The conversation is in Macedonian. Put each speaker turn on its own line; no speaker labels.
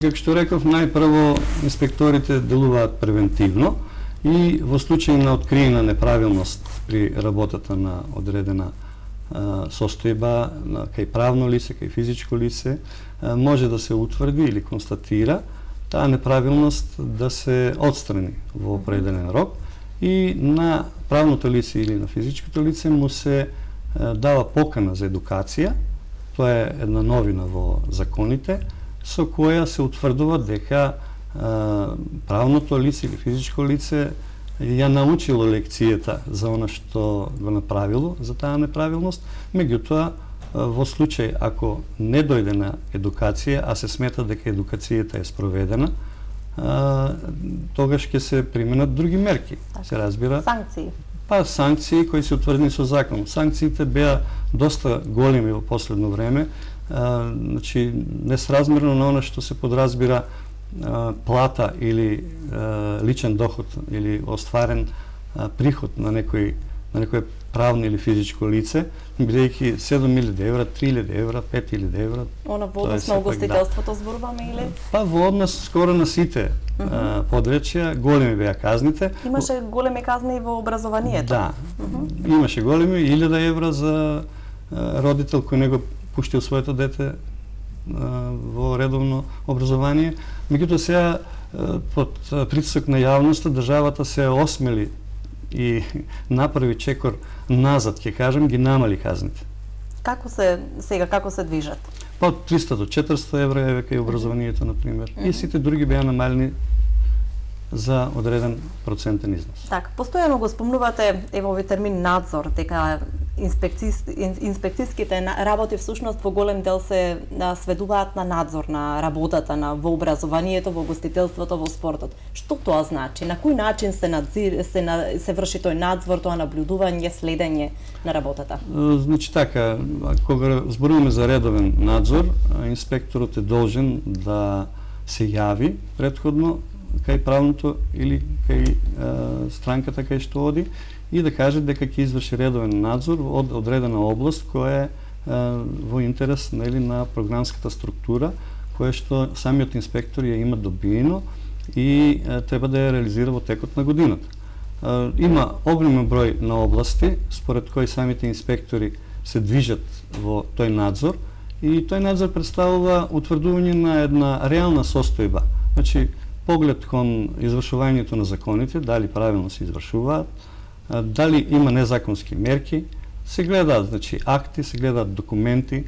Како што реков, најпрво инспекторите делуваат превентивно и во случај на откриена неправилност при работата на одредена состојба, кај правно лице, кај физичко лице, може да се утврди или констатира таа неправилност да се отстрани во определен рок и на правното лице или на физичкото лице му се дава покана за едукација. Тоа е една новина во законите, со која се утврдува дека правното лице или физичко лице ја научило лекцијата за она што го направило, за таа неправилност. Меѓутоа, во случај ако не дојде на едукација, а се смета дека едукацијата е спроведена, тогаш ќе се применат други мерки. Се разбира.
Санкции.
Па санкции кои се утврдени со закон. Санкциите беа доста големи во последно време, значи несразмерно на она што се подразбира плата или личен доход или остварен приход на некој правно или физичко лице, бидејќи 7.000 евра, 3.000 евра, 5.000 евра.
Она во однос на угостителството зборуваме или?
Па во однос скоро на сите подречја, големи беа казните.
Имаше големи казни и во образованието.
Да, имаше големи, 1.000 евра за родител кој не го пуштил своето дете во редовно образование. Меѓутоа сега под притисок на јавноста државата се осмели и направи чекор назад, ќе кажем, ги намали казните.
Како се движат?
Па од 300 до 400 евра е веќе и образованието, например. И сите други беа намалени за одреден процентен износ.
Така, постојано го спомнувате ево овој термин надзор, дека инспекцијските работи всушност во голем дел се сведуваат на надзор на работата во образованието, во гостителството, во спортот. Што тоа значи? На кој начин се врши тој надзор, тоа наблюдување, следење на работата?
Значи така, кога зборуваме за редовен надзор, инспекторот е должен да се јави претходно кај правното или кај странката кај што оди и да каже дека ќе изврши редовен надзор од одредена област која е во интерес на програмската структура, која што самиот инспектор ја има добиено и треба да ја реализира во текот на годината. Има огромен број на области според кои самите инспектори се движат во тој надзор и тој надзор представува утврдување на една реална состојба. Значи, поглед кон извршувањето на законите, дали правилно се извршуваат, дали има незаконски мерки, се гледаат, значи, акти, се гледаат документи,